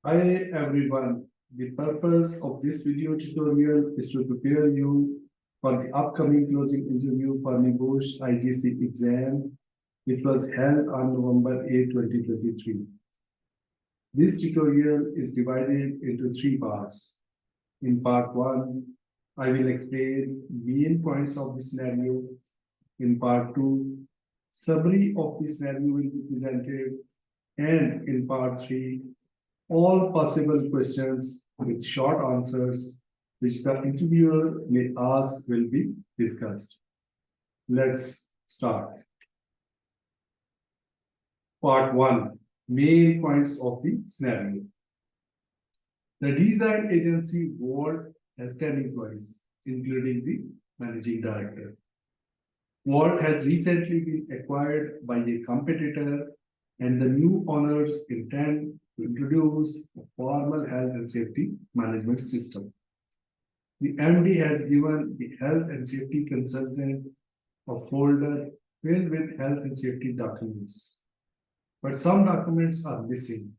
Hi everyone. The purpose of this video tutorial is to prepare you for the upcoming closing interview for Nebosh IGC exam, which was held on November 8, 2023. This tutorial is divided into three parts. In part 1, I will explain main points of the scenario. In part 2, summary of the scenario will be presented. And in part 3, all possible questions with short answers which the interviewer may ask will be discussed. Let's start. Part 1, main points of the scenario. The design agency Ward has 10 employees, including the managing director. Ward has recently been acquired by a competitor, and the new owners intend to introduce a formal health and safety management system. The MD has given the health and safety consultant a folder filled with health and safety documents. But some documents are missing,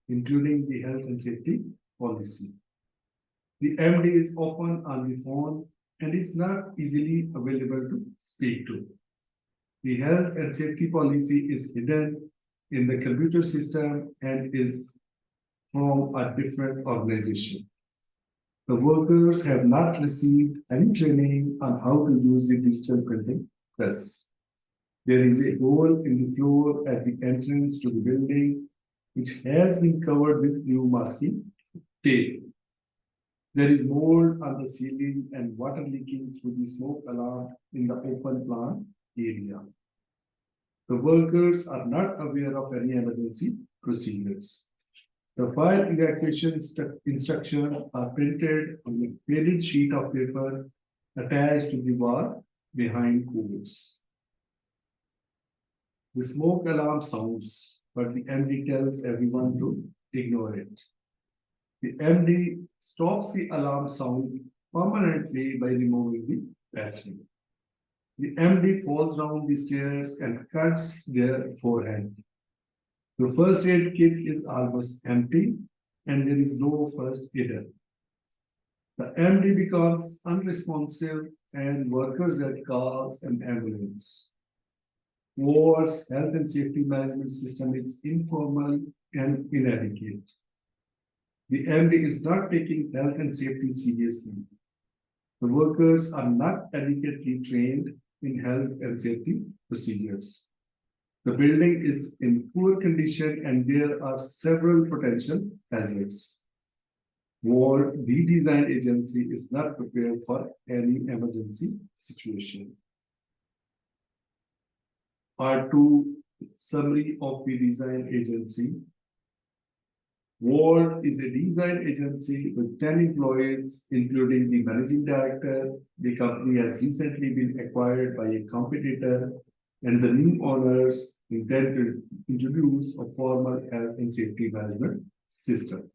including the health and safety policy. The MD is often on the phone and is not easily available to speak to. The health and safety policy is hidden in the computer system and is from a different organization. The workers have not received any training on how to use the digital printing press. There is a hole in the floor at the entrance to the building, which has been covered with new masking tape. There is mold on the ceiling and water leaking through the smoke alarm in the open plant area. The workers are not aware of any emergency procedures. The fire evacuation instructions are printed on a faded sheet of paper attached to the wall behind quotes. The smoke alarm sounds, but the MD tells everyone to ignore it. The MD stops the alarm sound permanently by removing the battery. The MD falls down the stairs and cuts their forehead. The first aid kit is almost empty and there is no first aider. The MD becomes unresponsive and workers get calls an ambulance. Ward's health and safety management system is informal and inadequate. The MD is not taking health and safety seriously. The workers are not adequately trained in health and safety procedures. The building is in poor condition and there are several potential hazards. Ward, the design agency, is not prepared for any emergency situation. Part 2, summary of the design agency. Ward is a design agency with 10 employees, including the managing director. The company has recently been acquired by a competitor, and the new owners intend to introduce a formal health and safety management system.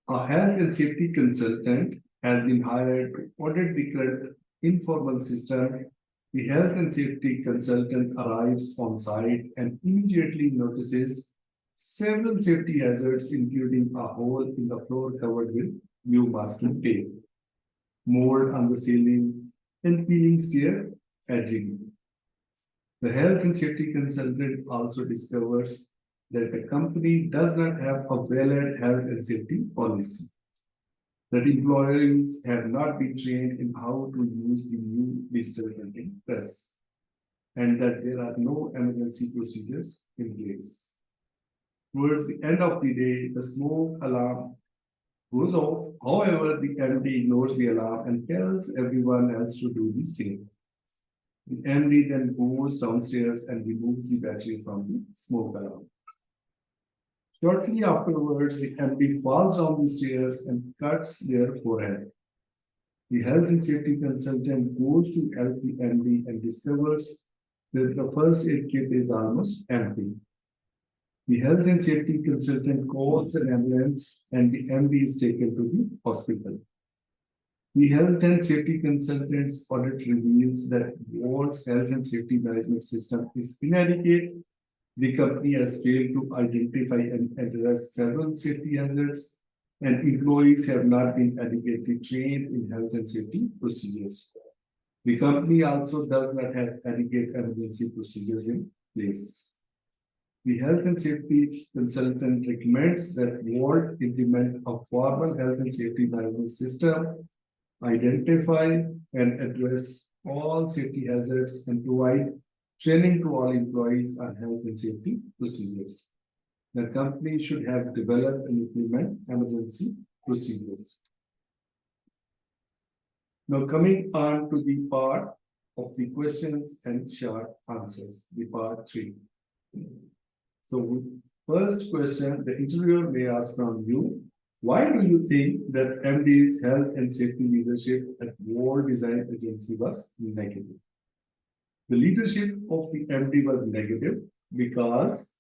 A health and safety consultant has been hired to audit the current informal system. The health and safety consultant arrives on site and immediately notices several safety hazards, including a hole in the floor covered with new masking tape, mold on the ceiling, and peeling stair edging. The health and safety consultant also discovers that the company does not have a valid health and safety policy, that employees have not been trained in how to use the new digital printing press, and that there are no emergency procedures in place. Towards the end of the day, the smoke alarm goes off. However, the MD ignores the alarm and tells everyone else to do the same. The MD then goes downstairs and removes the battery from the smoke alarm. Shortly afterwards, the MD falls down the stairs and cuts their forehead. The health and safety consultant goes to help the MD and discovers that the first aid kit is almost empty. The health and safety consultant calls an ambulance and the MD is taken to the hospital. The health and safety consultant's audit reveals that Ward's health and safety management system is inadequate The company has failed to identify and address several safety hazards, and employees have not been adequately trained in health and safety procedures. The company also does not have adequate emergency procedures in place. The health and safety consultant recommends that Vault implement a formal health and safety management system, identify and address all safety hazards, and provide training to all employees on health and safety procedures. The company should have developed and implement emergency procedures. Now coming on to the part of the questions and short answers, the part 3. So first question, the interviewer may ask from you, why do you think that MD's health and safety leadership at World Design Agency was negative? The leadership of the MD was negative because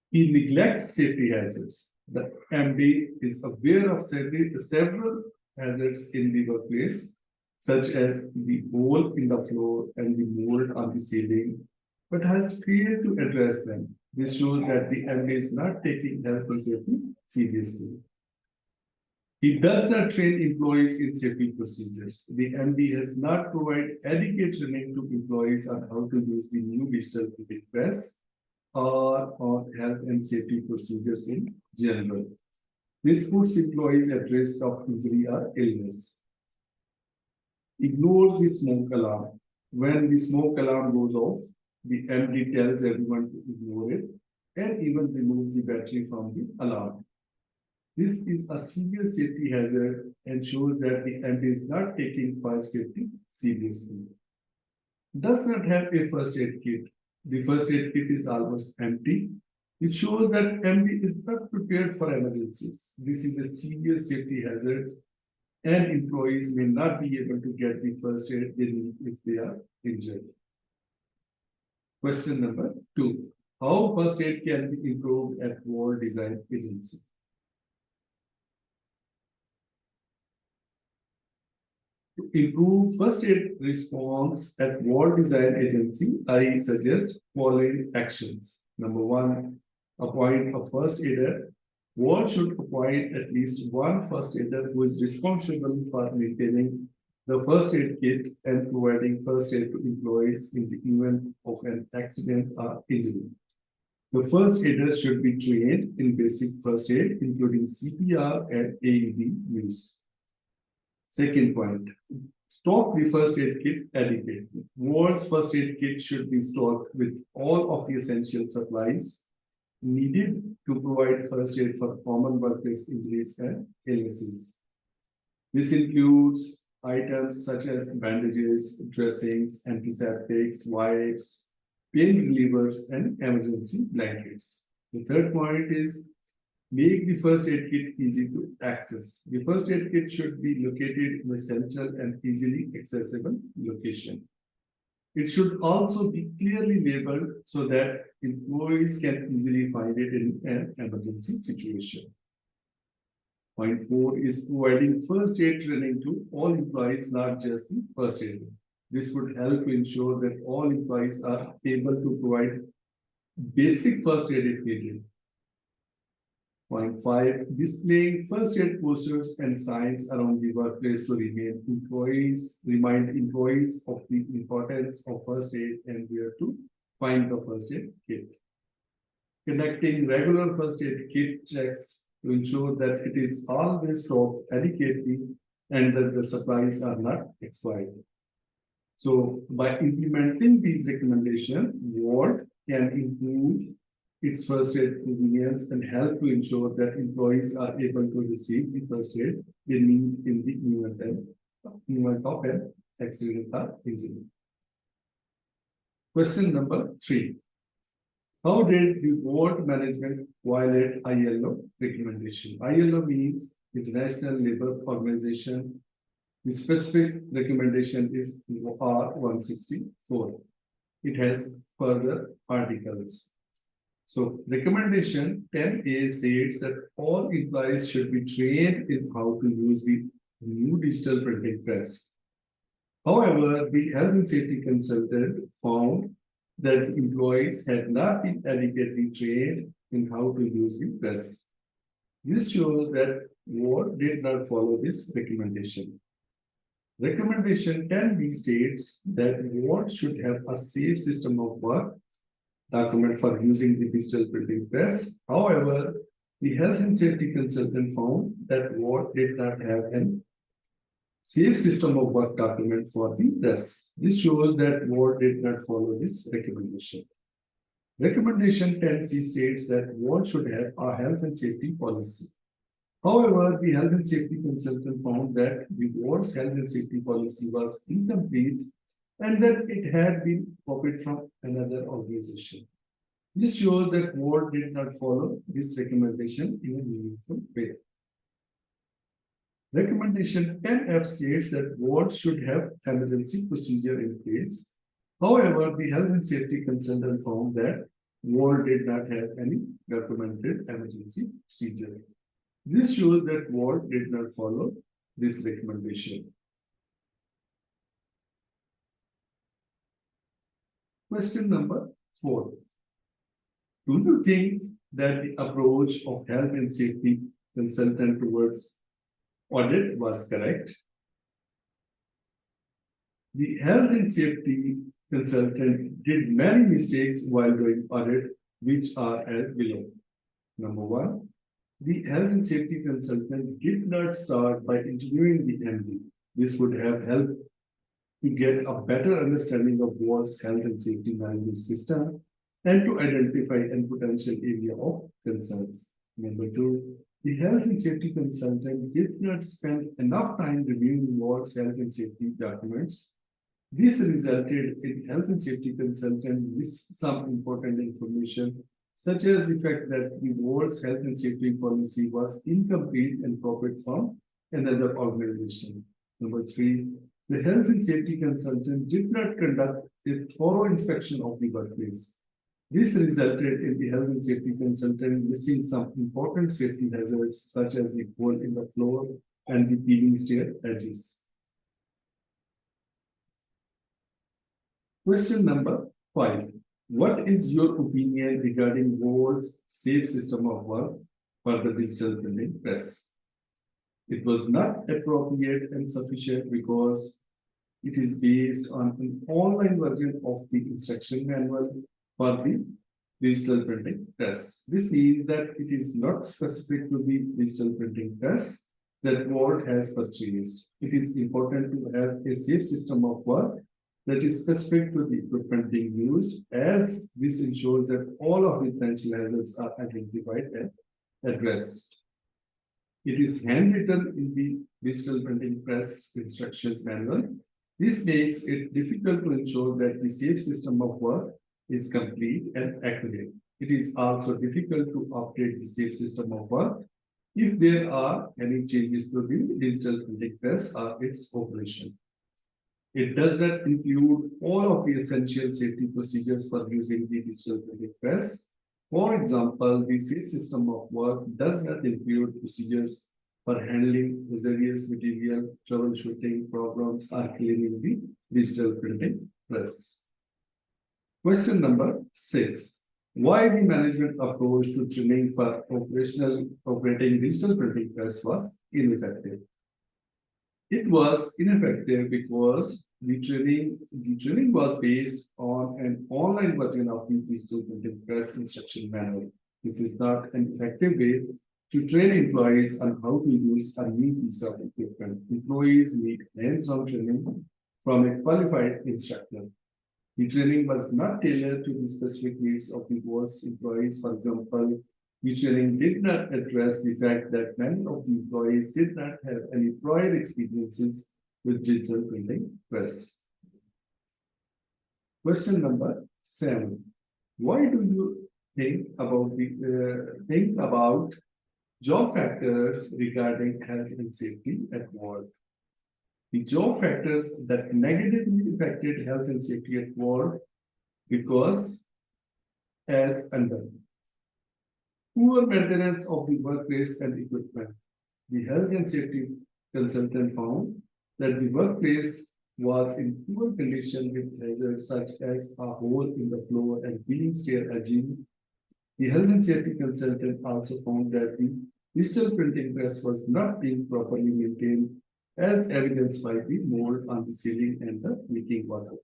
he neglects safety hazards. The MD is aware of several hazards in the workplace, such as the hole in the floor and the mold on the ceiling, but has failed to address them. This shows that the MD is not taking health and safety seriously. He does not train employees in safety procedures. The MD has not provided adequate training to employees on how to use the new digital printing press or on health and safety procedures in general. This puts employees at risk of injury or illness. Ignores the smoke alarm. When the smoke alarm goes off, the MD tells everyone to ignore it and even removes the battery from the alarm. This is a serious safety hazard and shows that the MD is not taking fire safety seriously. Does not have a first aid kit. The first aid kit is almost empty. It shows that MD is not prepared for emergencies. This is a serious safety hazard, and employees may not be able to get the first aid they need if they are injured. Question number 2. How first aid can be improved at World Design Agency? To improve first aid response at World Design Agency, I suggest following actions. Number 1, appoint a first aider. World should appoint at least one first aider who is responsible for maintaining the first aid kit and providing first aid to employees in the event of an accident or injury. The first aider should be trained in basic first aid, including CPR and AED use. Second point, stock the first aid kit adequately. World's first aid kit should be stocked with all of the essential supplies needed to provide first aid for common workplace injuries and illnesses. This includes items such as bandages, dressings, antiseptics, wipes, pain relievers, and emergency blankets. The third point is make the first aid kit easy to access. The first aid kit should be located in a central and easily accessible location. It should also be clearly labeled so that employees can easily find it in an emergency situation. Point 4 is providing first aid training to all employees, not just the first aider. This would help to ensure that all employees are able to provide basic first aid if needed. Point 5, displaying first aid posters and signs around the workplace to remind employees of the importance of first aid and where to find the first aid kit. Conducting regular first aid kit checks to ensure that it is always stocked adequately and that the supplies are not expired. So by implementing these recommendations, Ward can improve its first aid convenience and help to ensure that employees are able to receive the first aid they need in the event of an accident or injury. Question number 3. How did the board management violate ILO recommendation? ILO means International Labour Organization. The specific recommendation is R164. It has further articles. So recommendation 10A states that all employees should be trained in how to use the new digital printing press. However, the health and safety consultant found that the employees had not been adequately trained in how to use the press. This shows that Ward did not follow this recommendation. Recommendation 10B states that Ward should have a safe system of work document for using the digital printing press. However, the health and safety consultant found that Ward did not have an safe system of work document for the press. This shows that Ward did not follow this recommendation. Recommendation 10C states that Ward should have a health and safety policy. However, the health and safety consultant found that the Ward's health and safety policy was incomplete and that it had been copied from another organization. This shows that Ward did not follow this recommendation in a meaningful way. Recommendation 10F states that Ward should have emergency procedure in place. However, the health and safety consultant found that Ward did not have any documented emergency procedure. This shows that Ward did not follow this recommendation. Question number 4. Do you think that the approach of health and safety consultant towards audit was correct? The health and safety consultant did many mistakes while doing audit, which are as below. Number 1. The health and safety consultant did not start by interviewing the MD. This would have helped to get a better understanding of Ward's health and safety management system and to identify a potential area of concerns. Number 2, the health and safety consultant did not spend enough time reviewing Ward's health and safety documents. This resulted in health and safety consultant missed some important information, such as the fact that the Ward's health and safety policy was incomplete and copied from another organization. Number 3, the health and safety consultant did not conduct a thorough inspection of the workplace. This resulted in the health and safety consultant missing some important safety hazards, such as the hole in the floor and the peeling stair edges. Question number 5. What is your opinion regarding Ward's safe system of work for the digital printing press? It was not appropriate and sufficient because it is based on an online version of the instruction manual for the digital printing press. This means that it is not specific to the digital printing press that Ward has purchased. It is important to have a safe system of work that is specific to the equipment being used, as this ensures that all of the potential hazards are identified and addressed. It is handwritten in the digital printing press instructions manual. This makes it difficult to ensure that the safe system of work is complete and accurate. It is also difficult to update the safe system of work if there are any changes to the digital printing press or its operation. It does not include all of the essential safety procedures for using the digital printing press. For example, the safe system of work does not include procedures for handling hazardous material, troubleshooting problems, or cleaning the digital printing press. Question number 6. Why the management approach to training for operating digital printing press was ineffective? It was ineffective because the training was based on an online version of the digital printing press instruction manual. This is not an effective way to train employees on how to use a new piece of equipment. Employees need hands-on training from a qualified instructor. The training was not tailored to the specific needs of the Ward's employees. For example, the training did not address the fact that many of the employees did not have any prior experiences with digital printing press. Question number 7. Why do you think about job factors regarding health and safety at work? The job factors that negatively affected health and safety at work because as under poor maintenance of the workplace and equipment. The health and safety consultant found that the workplace was in poor condition with hazards such as a hole in the floor and peeling stair edging. The health and safety consultant also found that the digital printing press was not being properly maintained, as evidenced by the mold on the ceiling and the leaking water.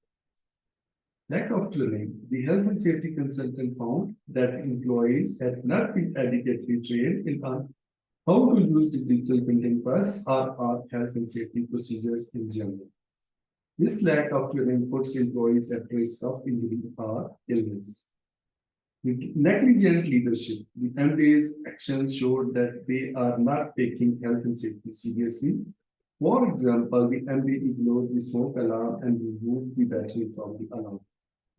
Lack of training. The health and safety consultant found that the employees had not been adequately trained in on how to use the digital printing press or health and safety procedures in general. This lack of training puts employees at risk of injury or illness. With negligent leadership, the MD's actions showed that they are not taking health and safety seriously. For example, the MD ignored the smoke alarm and removed the battery from the alarm.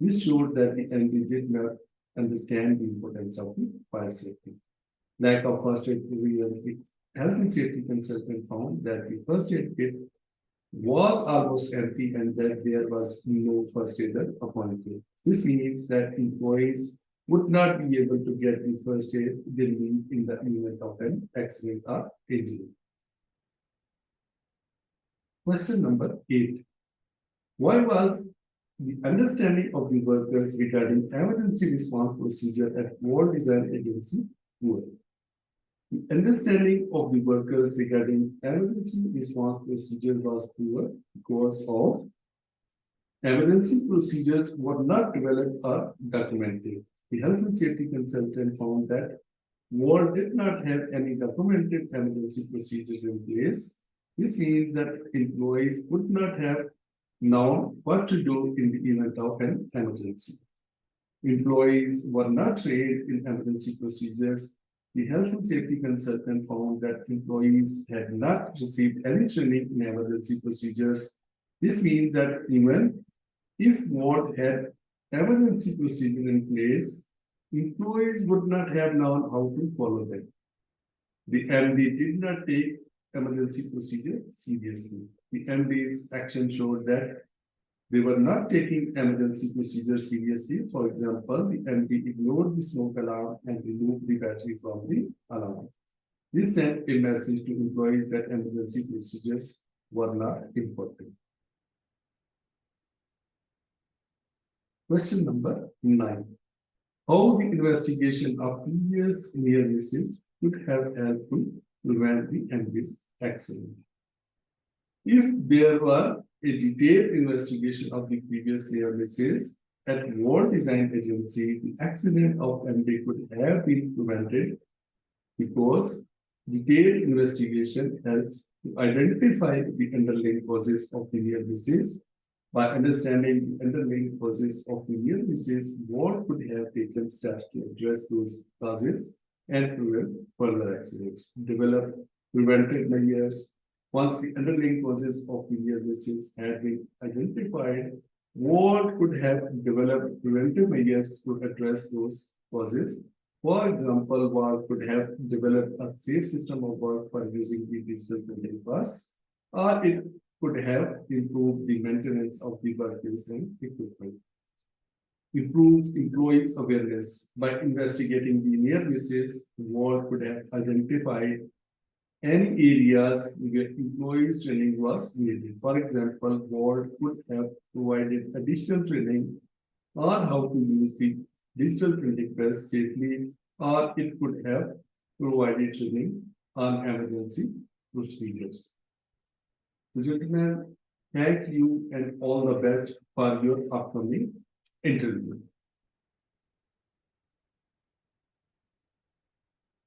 This showed that the MD did not understand the importance of the fire safety. Lack of first aid provision. The health and safety consultant found that the first aid kit was almost empty and that there was no first aider appointed. This means that employees would not be able to get the first aid they need in the event of an accident or injury. Question number 8. Why was the understanding of the workers regarding emergency response procedure at World Design Agency poor? The understanding of the workers regarding emergency response procedure was poor because of emergency procedures were not developed or documented. The health and safety consultant found that World did not have any documented emergency procedures in place. This means that employees would not have known what to do in the event of an emergency. Employees were not trained in emergency procedures. The health and safety consultant found that employees had not received any training in emergency procedures. This means that even if Ward had emergency procedure in place, employees would not have known how to follow them. The MD did not take emergency procedure seriously. The MD's action showed that they were not taking emergency procedures seriously. For example, the MD ignored the smoke alarm and removed the battery from the alarm. This sent a message to employees that emergency procedures were not important. Question number 9. How the investigation of previous near misses could have helped to prevent the MD's accident. If there were a detailed investigation of the previous near misses at World Design Agency, the accident of MD could have been prevented because detailed investigation helps to identify the underlying causes of the near misses. By understanding the underlying causes of the near misses, World could have taken steps to address those causes and prevent further accidents. Develop preventive measures. Once the underlying causes of the near misses had been identified, World could have developed preventive measures to address those causes. For example, World could have developed a safe system of work for using the digital printing press, or it could have improved the maintenance of the workplace and equipment. Improve employees' awareness. By investigating the near misses, World could have identified any areas where employees' training was needed. For example, World could have provided additional training on how to use the digital printing press safely, or it could have provided training on emergency procedures. So, gentlemen, thank you and all the best for your upcoming interview.